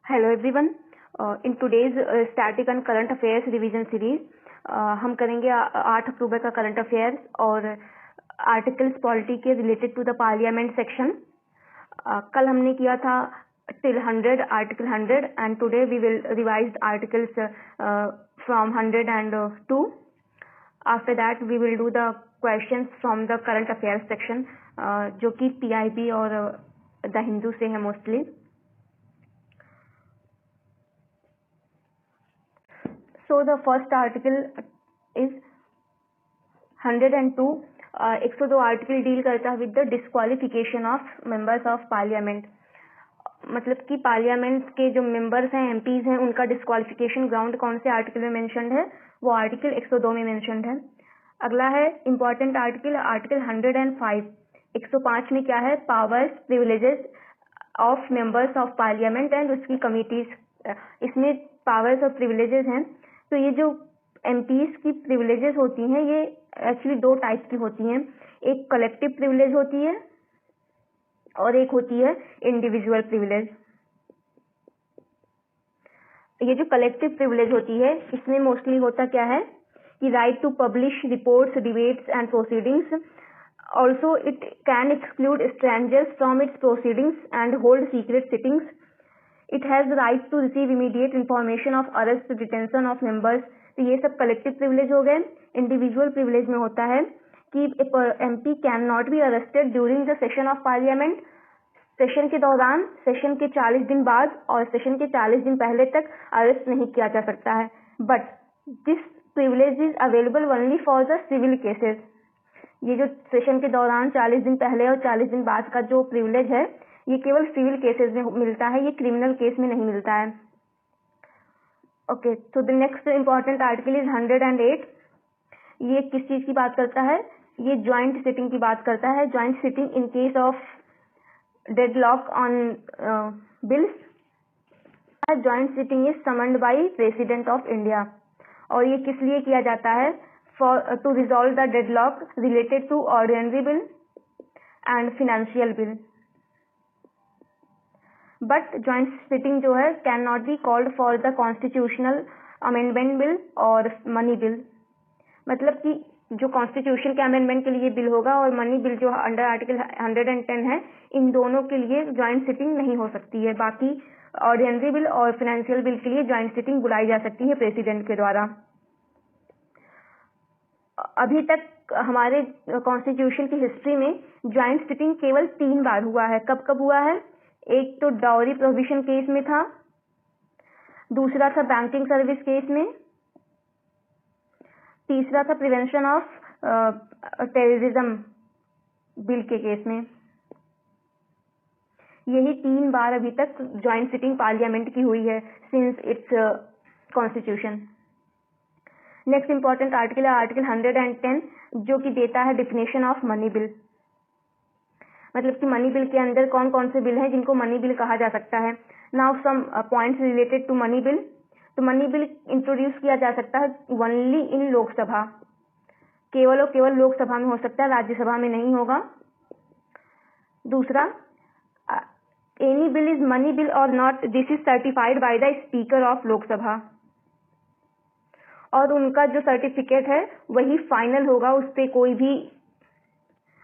Hello everyone, in today's static and current affairs revision series हम करेंगे 8 अक्टूबर का करंट अफेयर्स और आर्टिकल्स पॉलिटी के related to the parliament section. कल हमने किया था till 100 article 100 and today we will revise articles from 100 and 2। After that we will do the questions from the current affairs section जो कि PIB और the Hindu से है mostly. So the first article is 102. 102 article deal करता है with the disqualification of members of parliament. मतलब कि parliament के जो मेंबर्स हैं, MPs हैं, उनका डिस्क्वालिफिकेशन ग्राउंड कौन से आर्टिकल में मेंशन्ड है, वो आर्टिकल 102 में मेंशन्ड है। अगला है इंपॉर्टेंट आर्टिकल 105। 105 में क्या है, powers privileges of members of parliament and उसकी कमिटीज। इसमें पावर्स और प्रिविलेजेस हैं। तो ये जो MPs की प्रिविलेजेस होती हैं ये एक्चुअली दो टाइप की होती हैं। एक कलेक्टिव प्रिविलेज होती है और एक होती है इंडिविजुअल प्रिविलेज। ये जो कलेक्टिव प्रिविलेज होती है इसमें मोस्टली होता क्या है कि right to publish reports, debates and proceedings. Also it can exclude strangers from its proceedings and hold secret sittings. It has the right to receive immediate information of arrest, detention of members। तो ये सब collective privilege हो गए। Individual privilege में होता है कि MP can not be arrested during the session of parliament. Session के दौरान, सेशन के 40 दिन बाद और सेशन के 40 दिन पहले तक अरेस्ट नहीं किया जा सकता है। But this privilege is available only for the civil cases. ये जो सेशन के दौरान 40 दिन पहले और 40 दिन बाद का जो प्रिविलेज है ये केवल सिविल केसेस में मिलता है, ये क्रिमिनल केस में नहीं मिलता है। ओके, तो the next important article is 108। ये किस चीज की बात करता है, ये ज्वाइंट सिटिंग की बात करता है। Joint sitting in case of deadlock on bills. Joint sitting is summoned by president of India और ये किस लिए किया जाता है, for to resolve the deadlock related to ordinary bill and financial bill. But joint sitting जो है can not be called for the constitutional amendment bill और मनी बिल। मतलब कि जो कॉन्स्टिट्यूशन के अमेंडमेंट के लिए बिल होगा और मनी बिल जो अंडर आर्टिकल 110 है, इन दोनों के लिए ज्वाइंट सिटिंग नहीं हो सकती है। बाकी ऑर्डिनरी बिल और फाइनेंशियल बिल के लिए ज्वाइंट सिटिंग बुलाई जा सकती है प्रेसिडेंट के द्वारा। अभी तक हमारे कॉन्स्टिट्यूशन की हिस्ट्री में ज्वाइंट सिटिंग केवल 3 बार हुआ है। कब कब हुआ है, एक तो डाउरी प्रोविजन केस में था, दूसरा था बैंकिंग सर्विस केस में, तीसरा था प्रिवेंशन ऑफ टेररिज्म बिल के केस में। यही 3 बार अभी तक ज्वाइंट सिटिंग पार्लियामेंट की हुई है since it's constitution. Next important article है आर्टिकल 110 जो कि देता है डिफिनेशन ऑफ मनी बिल। मतलब कि मनी बिल के अंदर कौन कौन से बिल हैं जिनको मनी बिल कहा जा सकता है। Now some points related to money bill. तो मनी बिल इंट्रोड्यूस किया जा सकता है ओनली इन लोकसभा, केवल और केवल लोकसभा में हो सकता है, राज्यसभा में नहीं होगा। दूसरा, any bill is money bill or not, this is certified by the speaker of Lok Sabha. और उनका जो सर्टिफिकेट है वही फाइनल होगा, उस पर कोई भी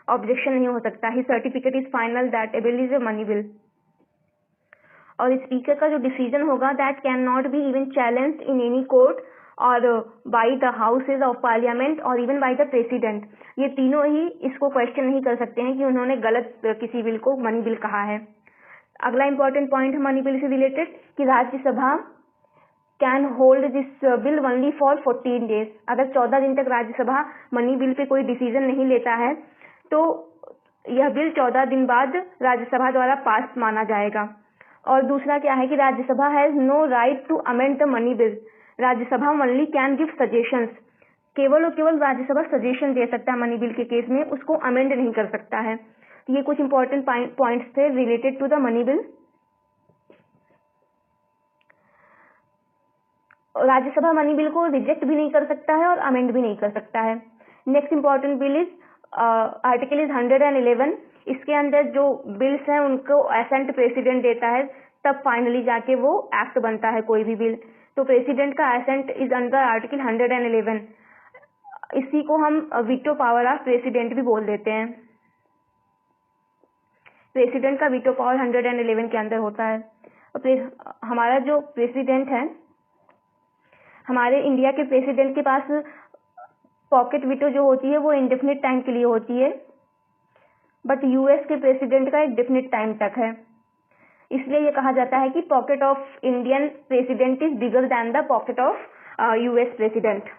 ऑब्जेक्शन नहीं हो सकता। His certificate is final that a bill is a money bill. और स्पीकर का जो डिसीजन होगा that can not be even challenged in any court or by the houses of parliament or even by the president. ये तीनों ही इसको question नहीं कर सकते हैं कि उन्होंने गलत किसी बिल को मनी बिल कहा है। अगला इंपॉर्टेंट पॉइंट है मनी बिल से रिलेटेड कि Rajya Sabha can hold this bill only for 14 days. अगर 14 दिन तक राज्यसभा मनी बिल पे कोई डिसीजन नहीं लेता है तो यह बिल 14 दिन बाद राज्यसभा द्वारा पास माना जाएगा। और दूसरा क्या है कि Rajya Sabha has no right to amend the money bill. Rajya Sabha only can give suggestions. केवल और केवल राज्यसभा सजेशन दे सकता है मनी बिल के केस में, उसको अमेंड नहीं कर सकता है। तो ये कुछ इंपॉर्टेंट पॉइंट्स थे related to the money bill. Rajya Sabha money bill को रिजेक्ट भी नहीं कर सकता है और अमेंड भी नहीं कर सकता है। Next important bill is article is 111। इसके अंदर जो बिल्स हैं उनको एसेंट प्रेसिडेंट देता है तब फाइनली जाके वो एक्ट बनता है कोई भी बिल। तो प्रेसिडेंट का एसेंट इज अंडर आर्टिकल 111। इसी को हम वीटो पावर ऑफ प्रेसिडेंट भी बोल देते हैं। प्रेसिडेंट का वीटो पावर 111 के अंदर होता है। और हमारा जो प्रेसिडेंट है, हमारे इंडिया के प्रेसिडेंट के पास पॉकेट वीटो जो होती है वो इंडेफिनिट टाइम के लिए होती है, बट यूएस के प्रेसिडेंट का एक डेफिनिट टाइम तक है। इसलिए ये कहा जाता है कि pocket of Indian president is bigger than the pocket of US president.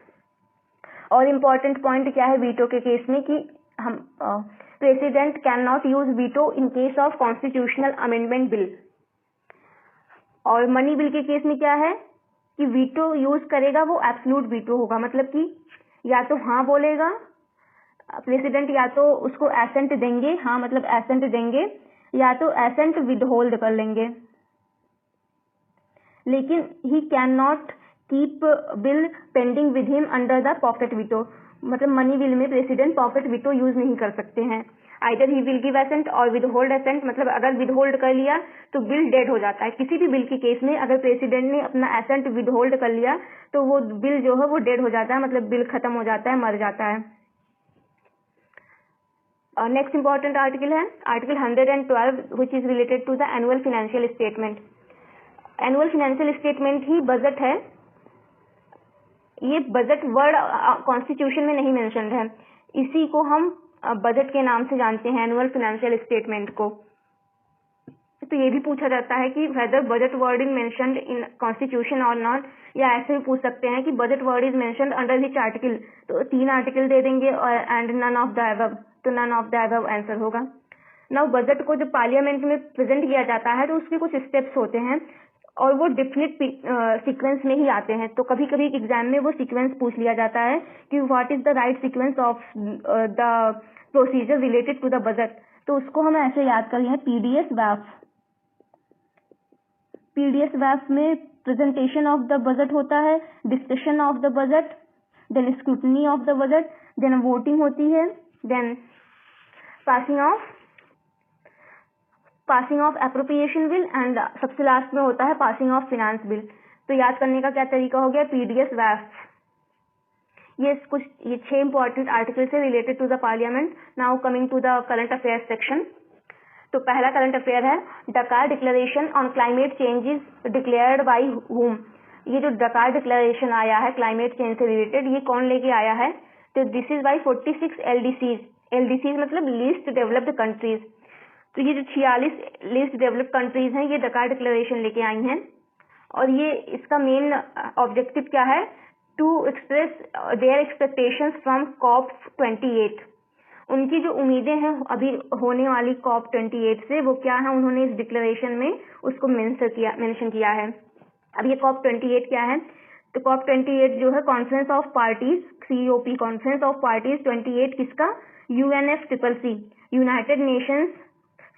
और इम्पॉर्टेंट पॉइंट क्या है वीटो के केस में कि हम president can not use veto in case of constitutional amendment bill. और मनी बिल के केस में क्या है कि वीटो यूज करेगा वो एब्सोल्यूट वीटो होगा, मतलब कि या तो हाँ बोलेगा प्रेसिडेंट, या तो उसको एसेंट देंगे, हाँ मतलब एसेंट देंगे, या तो एसेंट विदहोल्ड कर लेंगे। लेकिन he can not keep bill pending with him under the pocket veto, मतलब मनी बिल में प्रेसिडेंट पॉकेट वीटो यूज नहीं कर सकते हैं। Either he will give assent or withhold assent, मतलब अगर विदहोल्ड कर लिया तो बिल डेड हो जाता है। किसी भी बिल के केस में अगर प्रेसिडेंट ने अपना एसेंट विदहोल्ड कर लिया तो वो बिल जो है वो डेड हो जाता है, मतलब बिल खत्म हो जाता है, मर जाता है। नेक्स्ट इंपॉर्टेंट आर्टिकल है article 112 which is related to the annual financial statement. Annual financial statement ही बजट है। ये बजट वर्ड कॉन्स्टिट्यूशन में नहीं मेंशन्ड है, इसी को हम बजट के नाम से जानते हैं, एनुअल फाइनेंशियल स्टेटमेंट को। तो ये भी पूछा जाता है कि whether budget word is mentioned in constitution or not, या ऐसे भी पूछ सकते हैं कि budget word is mentioned under which article. तो 3 आर्टिकल दे देंगे और and none of the above, तो none of the above answer होगा। नाउ बजट को जब पार्लियामेंट में प्रेजेंट किया जाता है तो उसके कुछ स्टेप्स होते हैं और वो डिफिनिट सीक्वेंस में ही आते हैं। तो कभी कभी एग्जाम में वो सीक्वेंस पूछ लिया जाता है कि what is the right sequence of the procedure related to the budget. तो उसको हम ऐसे याद करें, पीडीएस वैफ। पीडीएस वैफ में प्रेजेंटेशन ऑफ द बजट होता है, discussion of the budget, then scrutiny of the budget, then voting होती है, then passing of appropriation bill, and सबसे लास्ट में होता है पासिंग ऑफ फिनांस बिल। तो याद करने का क्या तरीका हो गया, पीडीएस वैफ। ये 6 इंपॉर्टेंट आर्टिकल से related to the parliament. Now coming to the current affairs section. तो पहला करंट अफेयर है Dakar declaration on climate change is declared by whom. ये जो डकार डिक्लेरेशन आया है क्लाइमेट चेंज से रिलेटेड, ये कौन लेके आया है, तो this is by 46 LDCs। LDCs मतलब लीस्ट डेवलप्ड कंट्रीज। तो ये जो 46 लीस्ट डेवलप्ड कंट्रीज हैं ये डकार डिक्लेरेशन लेके आई हैं, और ये इसका मेन ऑब्जेक्टिव क्या है, to express their expectations from COP28। उनकी जो उम्मीदें हैं अभी होने वाली COP28 से, वो क्या है, उन्होंने इस डिक्लेरेशन में उसको मेंशन किया है। अब ये COP28 क्या है, तो COP28 जो है conference of parties, COP conference of parties 28 किसका, UNFCCC, United Nations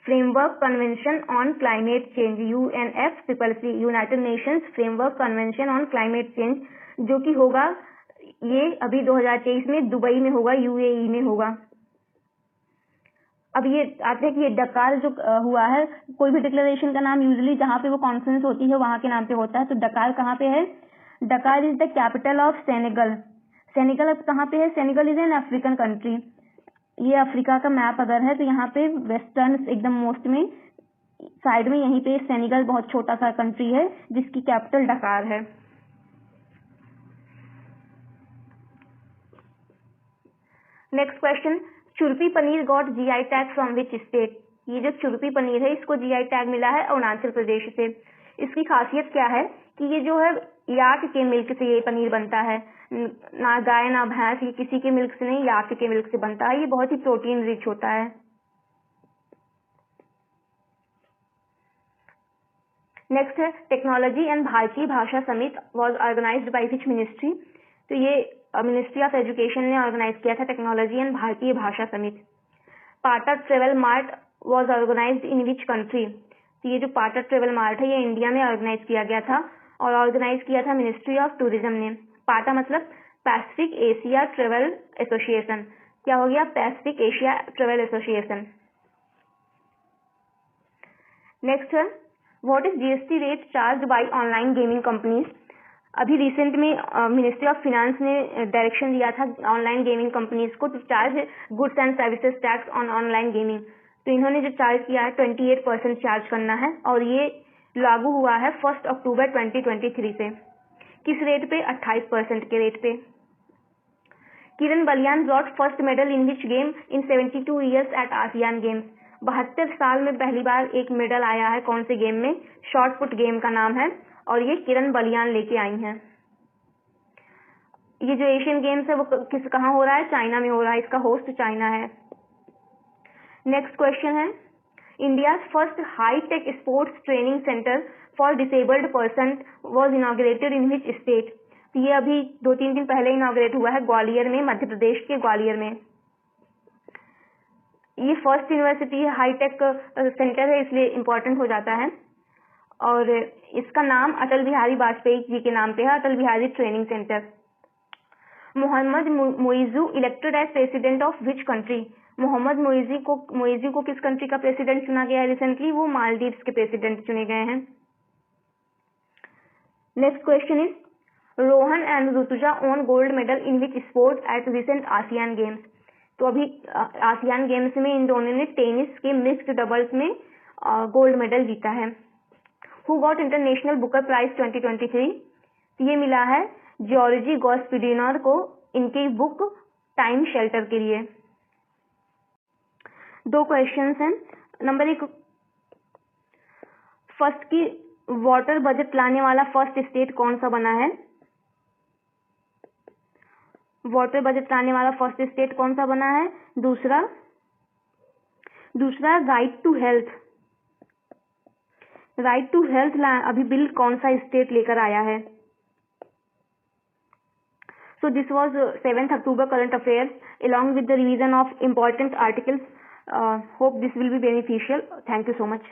framework convention on climate change, UNFCCC, United Nations framework convention on climate change, जो कि होगा ये अभी 2023 में दुबई में होगा, UAE में होगा। अब ये आते हैं कि ये डकार जो हुआ है, कोई भी डिक्लेरेशन का नाम यूजुअली जहाँ पे वो कॉन्फ्रेंस होती है वहाँ के नाम पे होता है। तो डकार कहाँ पे है, डकार is the capital of Senegal. Senegal अब कहाँ पे है, Senegal is an African country. ये अफ्रीका का मैप अगर है तो यहाँ पे वेस्टर्न एकदम मोस्ट में साइड में यहीं पे सेनेगल बहुत छोटा सा कंट्री है जिसकी कैपिटल डकार है। Next question, churpi paneer got GI tag from which state. ये जो चुरपी पनीर है इसको GI टैग मिला है अरुणाचल प्रदेश से। इसकी खासियत क्या है कि ये जो है याक के मिल्क से ये पनीर बनता है, ना गाय ना भैंस, ये किसी के मिल्क से नहीं, याक के मिल्क से बनता है। ये बहुत ही प्रोटीन रिच होता है। नेक्स्ट है technology and Bharatiya Bhasha summit was organized by which ministry. तो ये मिनिस्ट्री ऑफ एजुकेशन ने ऑर्गेनाइज किया था technology and Bharatiya Bhasha summit. PATA travel mart was organized in which country. तो ये जो पाटा ट्रेवल मार्ट है ये इंडिया में ऑर्गेनाइज किया गया था और ऑर्गेनाइज किया था मिनिस्ट्री ऑफ टूरिज्म ने। पाटा मतलब पैसिफिक एशिया ट्रेवल एसोसिएशन। क्या हो गया, Pacific Asia travel association. Next है what is GST rate charge by online gaming companies? अभी रिसेंट में मिनिस्ट्री ऑफ फाइनेंस ने डायरेक्शन दिया था ऑनलाइन गेमिंग कंपनीज को to charge goods and services tax on online gaming. तो इन्होंने जो चार्ज किया है 28% चार्ज करना है और ये लागू हुआ है 1 अक्टूबर 2023 से। किस रेट पे? 28% के रेट पे। Kiran Baliyan brought first medal in which game in 72 years at Asian games? 72 साल में पहली बार एक मेडल आया है कौन से गेम में? शॉर्ट पुट गेम का नाम है और ये किरण बलियान लेके आई हैं। ये जो एशियन गेम्स है वो कहाँ हो रहा है? चाइना में हो रहा है। इसका होस्ट चाइना है। नेक्स्ट क्वेश्चन है, India first high tech sports training centre for disabled person was inaugurated in which state? ये अभी 2-3 दिन पहले इनॉग्रेट हुआ है ग्वालियर में, मध्य प्रदेश के ग्वालियर में। ये first university high tech centre है इसलिए इम्पोर्टेंट हो जाता है और इसका नाम अटल बिहारी वाजपेयी जी के नाम पे है, Atal Bihari training centre. Mohammed Muizzu elected as president of which country? Mohammed Muizzu को किस कंट्री का प्रेसिडेंट चुना गया है रिसेंटली? वो मालदीव्स के प्रेसिडेंट चुने गए हैं। Next question is, Rohan and Rutuja won gold medal in which sport at recent ASEAN games? तो अभी आसियान गेम्स में इन दोनों ने टेनिस के मिक्स्ड डबल्स में गोल्ड मेडल जीता है। Who got international Booker prize 2023? ये मिला है जॉर्जी गॉस्पिडिनर को इनकी बुक टाइम शेल्टर के लिए। 2 क्वेश्चंस हैं। नंबर 1, फर्स्ट की वाटर बजट लाने वाला फर्स्ट स्टेट कौन सा बना है? वाटर बजट लाने वाला फर्स्ट स्टेट कौन सा बना है? दूसरा राइट टू हेल्थ अभी बिल कौन सा स्टेट लेकर आया है? So this was 7th October current affairs along with the revision of important articles. Hope this will be beneficial. Thank you so much.